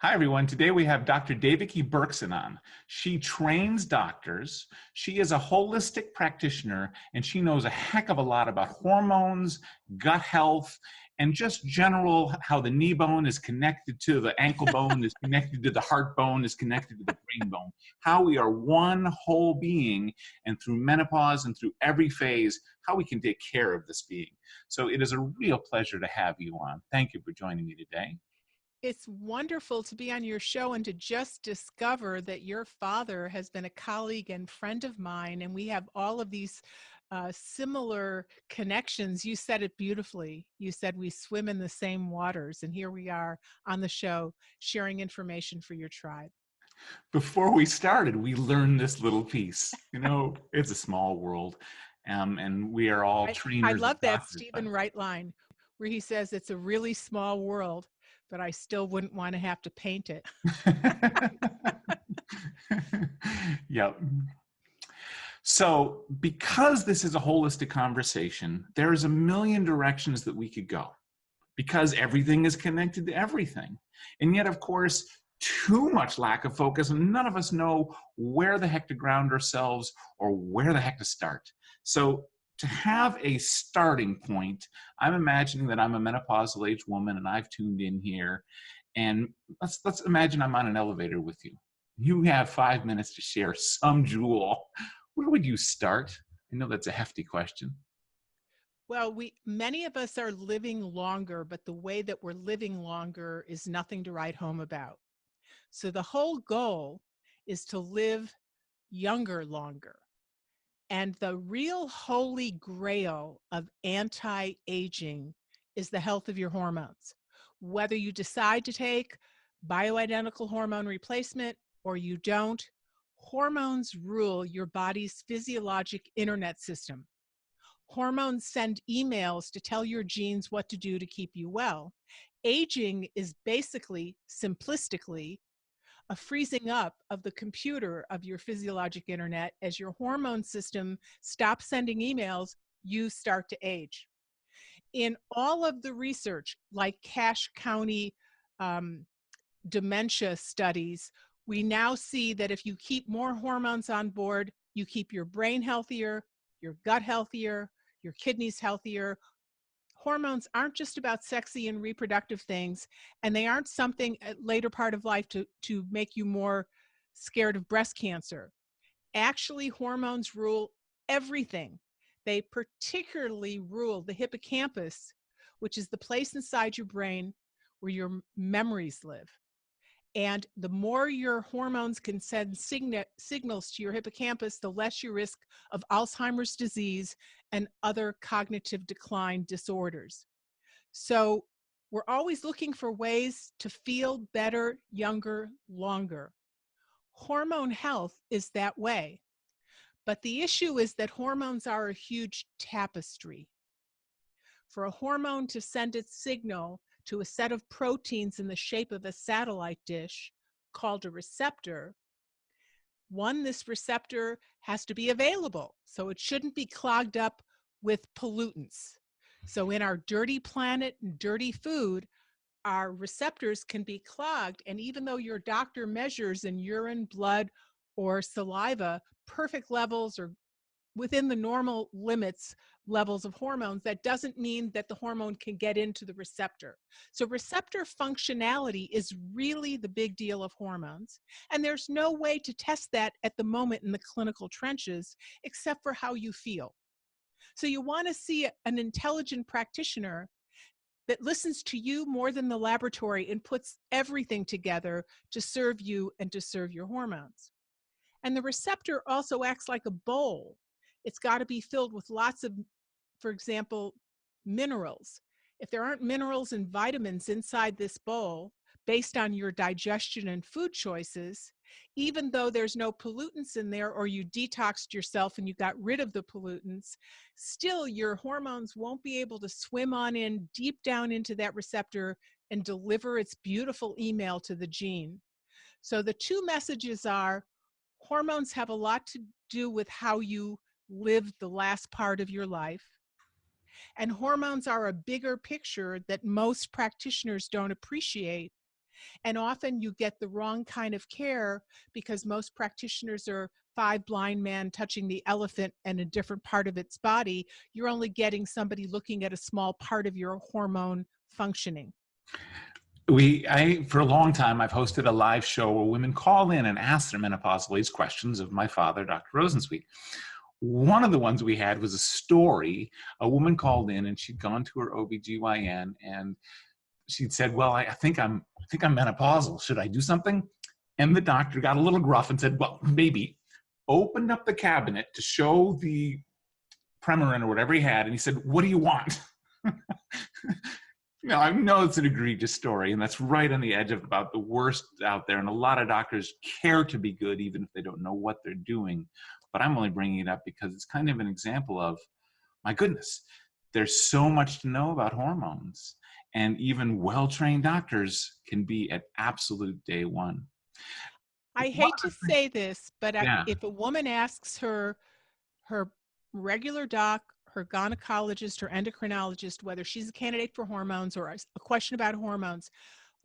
Hi, everyone. Today we have Dr. Devaki Berkson on. She trains doctors. She is a holistic practitioner, and she knows a heck of a lot about hormones, gut health, and just general how the knee bone is connected to the ankle bone, is connected to the heart bone, is connected to the brain bone, how we are one whole being, and through menopause and through every phase, how we can take care of this being. So it is a real pleasure to have you on. Thank you for joining me today. It's wonderful to be on your show and to just discover that your father has been a colleague and friend of mine, and we have all of these similar connections. You said it beautifully. You said we swim in the same waters, and here we are on the show sharing information for your tribe. Before we started, we learned this little piece. You know, it's a small world, and we are all I trainers and love that doctors. But Stephen Wright line where he says it's a really small world, but I still wouldn't want to have to paint it. yep. So, because this is a holistic conversation, there's a million directions that we could go because everything is connected to everything. And yet, of course, too much lack of focus, and none of us know where the heck to ground ourselves or where the heck to start. So, to have a starting point, I'm imagining that I'm a menopausal age woman and I've tuned in here. And let's imagine I'm on an elevator with you. You have 5 minutes to share some jewel. Where would you start? I know that's a hefty question. Well, many of us are living longer, but the way that we're living longer is nothing to write home about. So the whole goal is to live younger longer. And the real holy grail of anti-aging is the health of your hormones. Whether you decide to take bioidentical hormone replacement or you don't, hormones rule your body's physiologic internet system. Hormones send emails to tell your genes what to do to keep you well. Aging is basically, simplistically, a freezing up of the computer of your physiologic internet. As your hormone system stops sending emails, you start to age. In all of the research, like Cache County um, dementia studies, we now see that if you keep more hormones on board, you keep your brain healthier, your gut healthier, your kidneys healthier. Hormones aren't just about sexy and reproductive things, and they aren't something at later part of life to make you more scared of breast cancer. Actually, hormones rule everything. They particularly rule the hippocampus, which is the place inside your brain where your memories live. And the more your hormones can send signals to your hippocampus, the less your risk of Alzheimer's disease and other cognitive decline disorders. So we're always looking for ways to feel better, younger, longer. Hormone health is that way. But the issue is that hormones are a huge tapestry. For a hormone to send its signal to a set of proteins in the shape of a satellite dish called a receptor, this receptor has to be available. So it shouldn't be clogged up with pollutants. So in our dirty planet and dirty food, our receptors can be clogged. And even though your doctor measures in urine, blood, or saliva perfect levels or within the normal limits levels of hormones, that doesn't mean that the hormone can get into the receptor. So receptor functionality is really the big deal of hormones. And there's no way to test that at the moment in the clinical trenches, except for how you feel. So you want to see an intelligent practitioner that listens to you more than the laboratory and puts everything together to serve you and to serve your hormones. And the receptor also acts like a bowl. It's got to be filled with lots of, for example, minerals. If there aren't minerals and vitamins inside this bowl, based on your digestion and food choices, even though there's no pollutants in there or you detoxed yourself and you got rid of the pollutants, still your hormones won't be able to swim on in deep down into that receptor and deliver its beautiful email to the gene. So the two messages are: hormones have a lot to do with how you live the last part of your life. And hormones are a bigger picture that most practitioners don't appreciate. And often you get the wrong kind of care because most practitioners are five blind men touching the elephant and a different part of its body. You're only getting somebody looking at a small part of your hormone functioning. For a long time, I've hosted a live show where women call in and ask their menopausal age questions of my father, Dr. Rosensweet. One of the ones we had was a story. A woman called in and she'd gone to her OBGYN and she'd said, well, I think I'm menopausal. Should I do something? And the doctor got a little gruff and said, well, maybe. Opened up the cabinet to show the Premarin or whatever he had, and he said, what do you want? I know it's an egregious story, and that's right on the edge of about the worst out there. And a lot of doctors care to be good, even if they don't know what they're doing. But I'm only bringing it up because it's kind of an example of, my goodness, there's so much to know about hormones. And even well-trained doctors can be at absolute day one. I hate to say this, but Yeah. if a woman asks her regular doc, her gynecologist, her endocrinologist, whether she's a candidate for hormones or a question about hormones,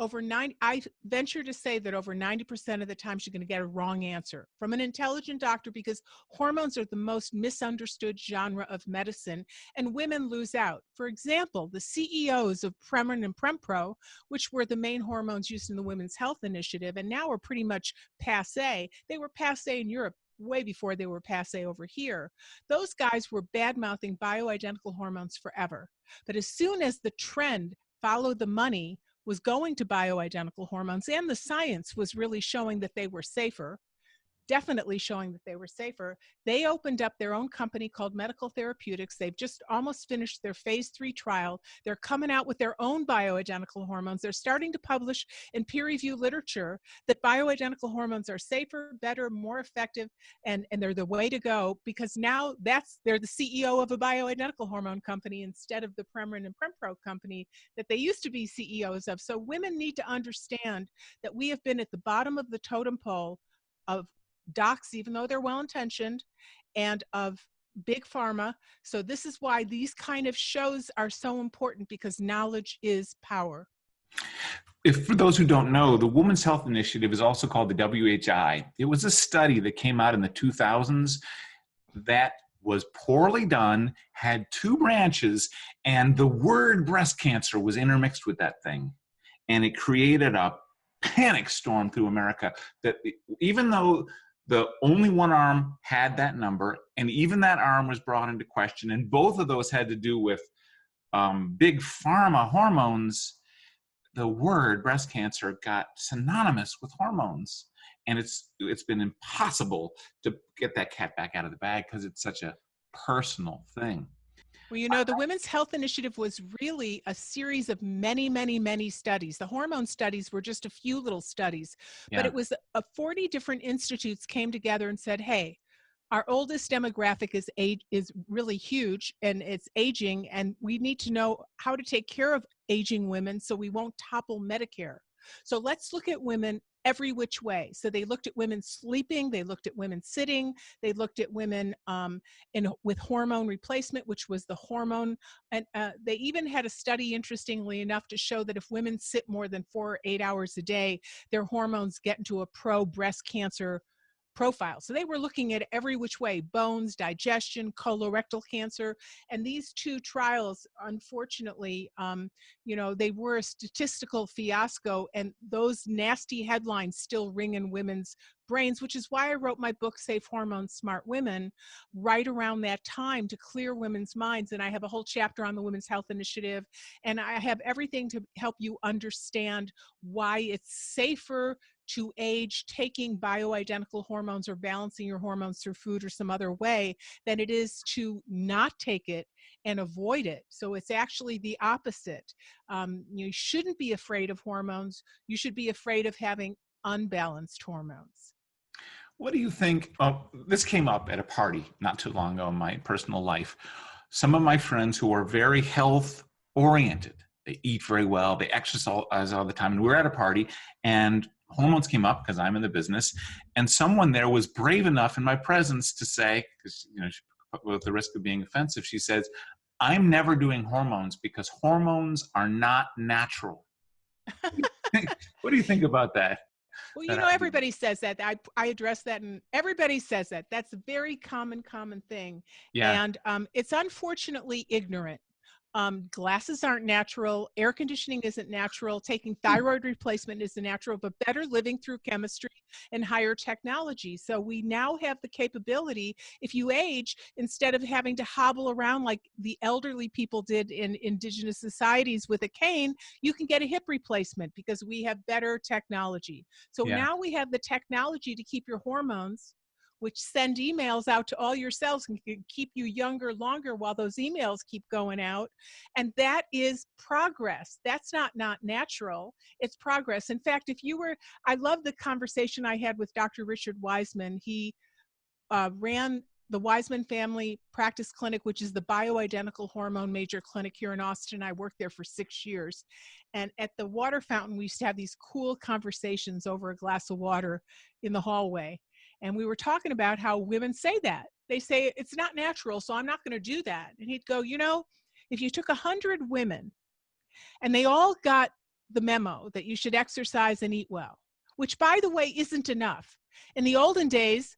I venture to say that over 90% of the time she's going to get a wrong answer from an intelligent doctor, because hormones are the most misunderstood genre of medicine and women lose out. For example, the CEOs of Premarin and Prempro, which were the main hormones used in the Women's Health Initiative and now are pretty much passe. They were passe in Europe way before they were passe over here. Those guys were bad-mouthing bioidentical hormones forever. But as soon as the trend followed the money, was going to bioidentical hormones, and the science was really showing that they were safer, definitely showing that they were safer, they opened up their own company called Medical Therapeutics. They've just almost finished their phase 3 trial. They're coming out with their own bioidentical hormones. They're starting to publish in peer-reviewed literature that bioidentical hormones are safer, better, more effective, and they're the way to go, because now they're the CEO of a bioidentical hormone company instead of the Premarin and Prempro company that they used to be CEOs of. So women need to understand that we have been at the bottom of the totem pole of docs, even though they're well-intentioned, and of big pharma. So this is why these kind of shows are so important, because knowledge is power. For those who don't know, the Women's Health Initiative is also called the WHI. It was a study that came out in the 2000s that was poorly done, had two branches, and the word breast cancer was intermixed with that thing. And it created a panic storm through America that even though the only one arm had that number, and even that arm was brought into question, and both of those had to do with big pharma hormones, the word breast cancer got synonymous with hormones. And it's been impossible to get that cat back out of the bag because it's such a personal thing. Well, the Women's Health Initiative was really a series of many, many, many studies. The hormone studies were just a few little studies, but it was 40 different institutes came together and said, hey, our oldest demographic is really huge, and it's aging, and we need to know how to take care of aging women so we won't topple Medicare. So let's look at women every which way. So they looked at women sleeping, they looked at women sitting, they looked at women with hormone replacement, which was the hormone. And they even had a study, interestingly enough, to show that if women sit more than 4 or 8 hours a day, their hormones get into a pro-breast cancer profile. So they were looking at every which way: bones, digestion, colorectal cancer. And these two trials, unfortunately, they were a statistical fiasco, and those nasty headlines still ring in women's brains, which is why I wrote my book, Safe Hormones, Smart Women, right around that time, to clear women's minds. And I have a whole chapter on the Women's Health Initiative, and I have everything to help you understand why it's safer to age taking bioidentical hormones or balancing your hormones through food or some other way than it is to not take it and avoid it. So it's actually the opposite. You shouldn't be afraid of hormones. You should be afraid of having unbalanced hormones. What do you think? Well, this came up at a party not too long ago in my personal life. Some of my friends who are very health oriented, they eat very well, they exercise all the time, and we were at a party, and hormones came up because I'm in the business, and someone there was brave enough in my presence to say, because with the risk of being offensive, she says, I'm never doing hormones because hormones are not natural. What do you think about that? Well, That argument? everybody says that. I address that, and everybody says that. That's a very common thing. Yeah, And it's unfortunately ignorant. Glasses aren't natural. Air conditioning isn't natural. Taking thyroid replacement isn't natural, but better living through chemistry and higher technology. So we now have the capability, if you age, instead of having to hobble around like the elderly people did in indigenous societies with a cane, you can get a hip replacement because we have better technology. So yeah. now we have the technology to keep your hormones, which send emails out to all your cells and can keep you younger longer while those emails keep going out. And that is progress. That's not natural. It's progress. In fact, I love the conversation I had with Dr. Richard Wiseman. He ran the Wiseman Family Practice Clinic, which is the bioidentical hormone major clinic here in Austin. I worked there for 6 years. And at the water fountain, we used to have these cool conversations over a glass of water in the hallway. And we were talking about how women say that. They say, it's not natural, so I'm not going to do that. And he'd go, if you took 100 women and they all got the memo that you should exercise and eat well, which, by the way, isn't enough. In the olden days,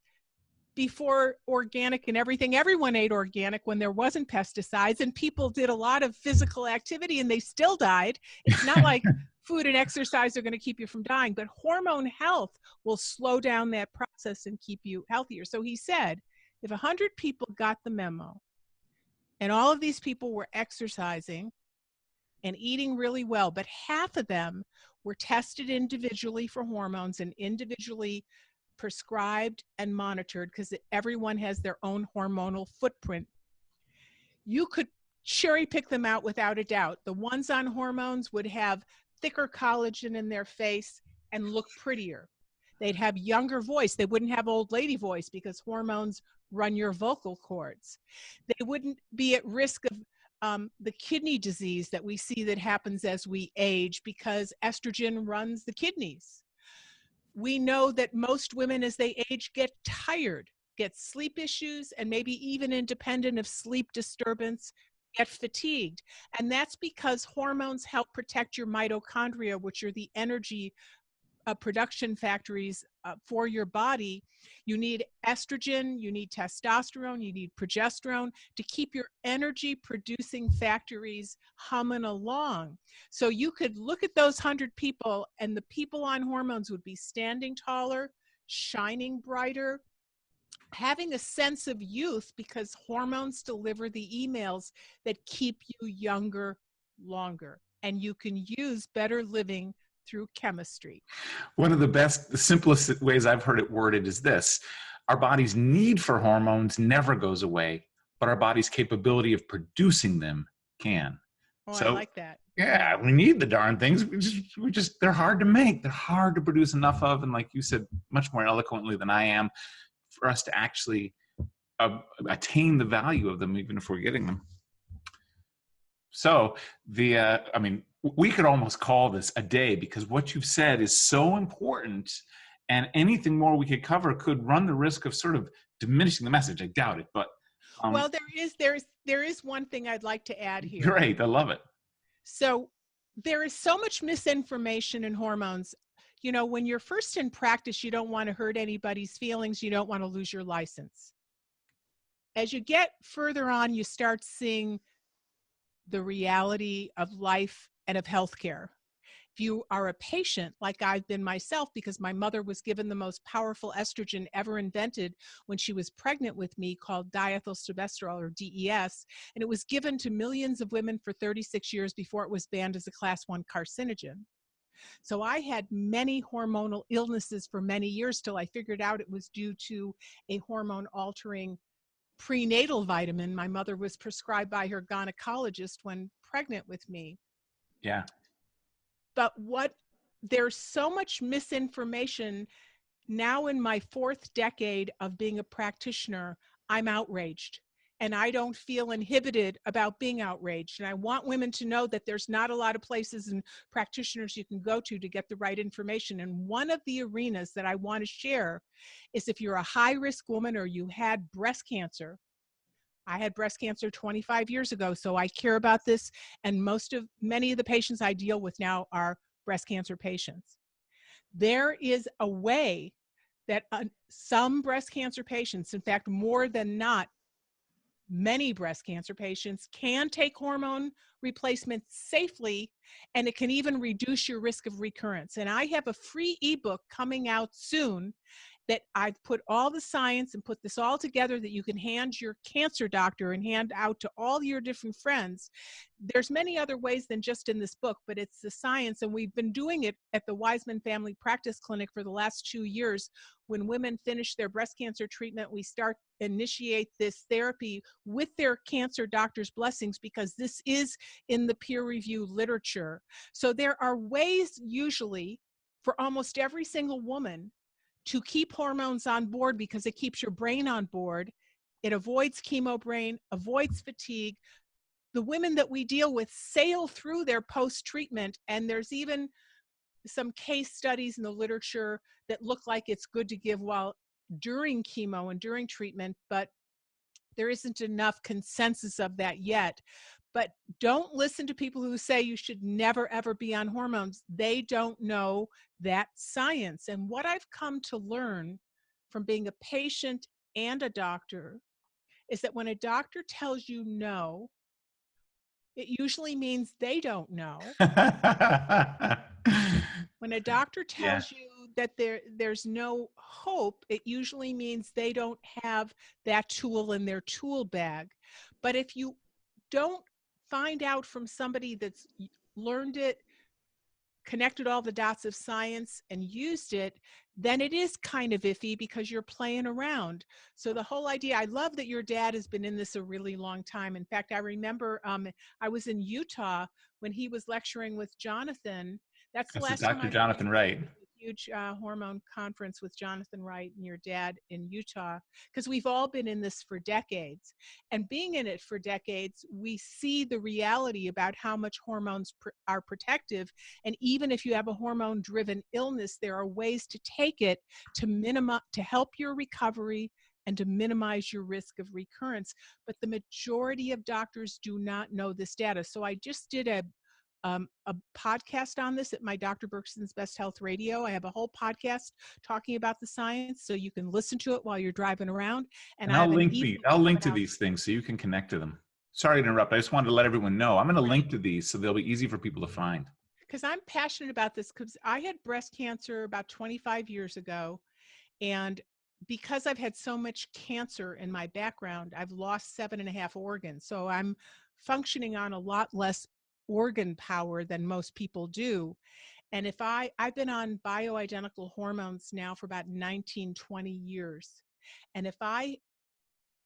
before organic and everything, everyone ate organic when there wasn't pesticides, and people did a lot of physical activity and they still died. It's not like food and exercise are going to keep you from dying, but hormone health will slow down that process and keep you healthier. So he said, if 100 people got the memo and all of these people were exercising and eating really well, but half of them were tested individually for hormones and individually prescribed and monitored, because everyone has their own hormonal footprint, you could cherry pick them out without a doubt. The ones on hormones would have thicker collagen in their face and look prettier. They'd have younger voice. They wouldn't have old lady voice because hormones run your vocal cords. They wouldn't be at risk of the kidney disease that we see that happens as we age because estrogen runs the kidneys. We know that most women as they age get tired, get sleep issues, and maybe even independent of sleep disturbance, get fatigued. And that's because hormones help protect your mitochondria, which are the energy production factories for your body. You need estrogen, you need testosterone, you need progesterone to keep your energy producing factories humming along. So you could look at those 100 people, and the people on hormones would be standing taller, shining brighter, having a sense of youth, because hormones deliver the emails that keep you younger longer. And you can use better living through chemistry. One of the simplest ways I've heard it worded is this: our body's need for hormones never goes away, but our body's capability of producing them can. Oh, I So, like that. yeah, Yeah. we need the darn things. We just, they're hard to make. They're hard to produce enough of. And like you said, much more eloquently than I am, for us to actually attain the value of them, even if we're getting them. So I mean, we could almost call this a day, because what you've said is so important, and anything more we could cover could run the risk of sort of diminishing the message. I doubt it, but Well, there is one thing I'd like to add here. great. I love it. So there is so much misinformation in hormones. When you're first in practice, you don't want to hurt anybody's feelings. You don't want to lose your license. As you get further on, you start seeing the reality of life and of healthcare. If you are a patient, like I've been myself, because my mother was given the most powerful estrogen ever invented when she was pregnant with me, called diethylstilbestrol, or DES, and it was given to millions of women for 36 years before it was banned as a class 1 carcinogen. So I had many hormonal illnesses for many years till I figured out it was due to a hormone altering prenatal vitamin my mother was prescribed by her gynecologist when pregnant with me. Yeah. But there's so much misinformation now. In my 4th decade of being a practitioner, I'm outraged, and I don't feel inhibited about being outraged. And I want women to know that there's not a lot of places and practitioners you can go to get the right information. And one of the arenas that I want to share is, if you're a high-risk woman or you had breast cancer. I had breast cancer 25 years ago, so I care about this. And many of the patients I deal with now are breast cancer patients. There is a way that some breast cancer patients, in fact, more than not, many breast cancer patients can take hormone replacement safely, and it can even reduce your risk of recurrence. And I have a free ebook coming out soon that I've put all the science and put this all together that you can hand your cancer doctor and hand out to all your different friends. There's many other ways than just in this book, but it's the science. And we've been doing it at the Wiseman Family Practice Clinic for the last 2 years. When women finish their breast cancer treatment, we initiate this therapy with their cancer doctor's blessings, because this is in the peer review literature. So there are ways usually for almost every single woman to keep hormones on board, because it keeps your brain on board. It avoids chemo brain, avoids fatigue. The women that we deal with sail through their post-treatment, and there's even some case studies in the literature that look like it's good to give while during chemo and during treatment, but there isn't enough consensus of that yet. But don't listen to people who say you should never, ever be on hormones. They don't know that science. And what I've come to learn from being a patient and a doctor is that when a doctor tells you no, it usually means they don't know. When a doctor Yeah. tells you that there's no hope, it usually means they don't have that tool in their tool bag. But if you don't find out from somebody that's learned it, connected all the dots of science, and used it, then it is kind of iffy because you're playing around. So the whole idea, I love that your dad has been in this a really long time. In fact, I remember I was in Utah when he was lecturing with Jonathan. That's the This is last time Dr. I've Jonathan Wright. huge hormone conference with Jonathan Wright and your dad in Utah, because we've all been in this for decades. And being in it for decades, we see the reality about how much hormones are protective. And even if you have a hormone-driven illness, there are ways to take it to help your recovery and to minimize your risk of recurrence. But the majority of doctors do not know this data. So I just did a podcast on this at my Dr. Berkson's Best Health Radio. I have a whole podcast talking about the science, so you can listen to it while you're driving around. And And I have an I'll link ebook to out. these things so you can connect to them. Sorry to interrupt. I just wanted to let everyone know. I'm going to link to these so they'll be easy for people to find. Because I'm passionate about this, because I had breast cancer about 25 years ago. And because I've had so much cancer in my background, I've lost 7.5 organs. So I'm functioning on a lot less organ power than most people do. And if I've been on bioidentical hormones now for about 19, 20 years. And if I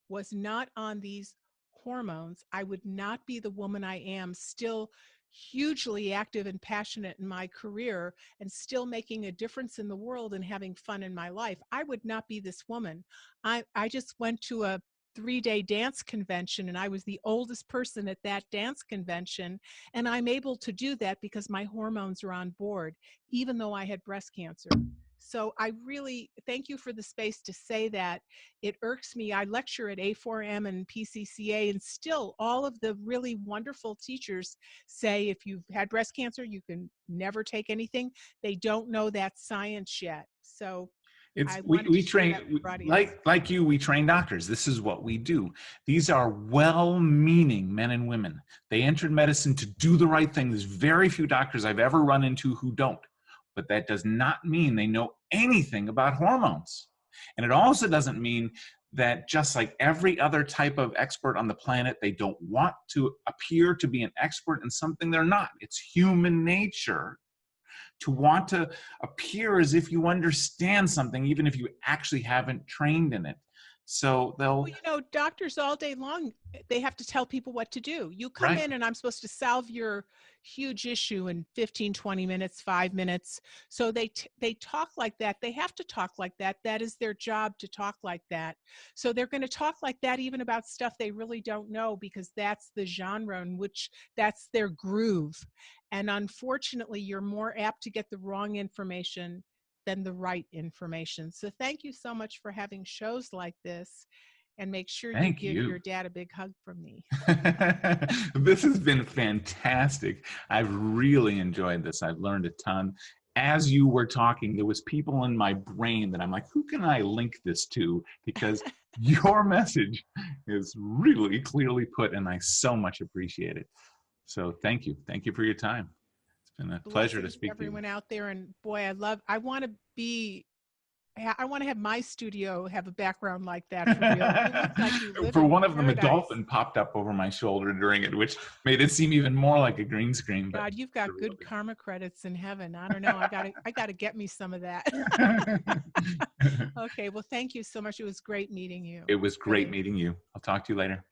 was not on these hormones, I would not be the woman I am, still hugely active and passionate in my career and still making a difference in the world and having fun in my life. I would not be this woman. I just went to a 3-day dance convention, and I was the oldest person at that dance convention. And I'm able to do that because my hormones are on board, even though I had breast cancer. So I really thank you for the space to say that. It irks me. I lecture at A4M and PCCA, and still all of the really wonderful teachers say if you've had breast cancer, you can never take anything. They don't know that science yet. So It's I wanted to we share that train with your audience. like you, we train doctors. This is what we do. These are well-meaning men and women. They entered medicine to do the right thing. There's very few doctors I've ever run into who don't. But that does not mean they know anything about hormones. And it also doesn't mean that, just like every other type of expert on the planet, they don't want to appear to be an expert in something they're not. It's human nature to want to appear as if you understand something, even if you actually haven't trained in it. So they'll, Well, doctors all day long, they have to tell people what to do. You come right. in and I'm supposed to solve your huge issue in 15, 20 minutes, 5 minutes. So they talk like that. They have to talk like that. That is their job, to talk like that. So they're going to talk like that even about stuff they really don't know, because that's the genre in which that's their groove. And unfortunately, you're more apt to get the wrong information than the right information. So thank you so much for having shows like this. And make sure you Thank give you. your dad a big hug from me. This has been fantastic. I've really enjoyed this. I've learned a ton. As you were talking, there was people in my brain that I'm like, who can I link this to? Because your message is really clearly put, and I so much appreciate it. So thank you. Thank you for your time. It's been a pleasure to Blessings to speak to you. everyone out there. And boy, I want to have my studio have a background like that for real. You look like you live For in one of them, a paradise. dolphin popped up over my shoulder during it, which made it seem even more like a green screen. But God, you've got good karma credits in heaven. I don't know. I gotta get me some of that. Okay. Well, thank you so much. It was great meeting you. It was great Really. meeting you. I'll talk to you later.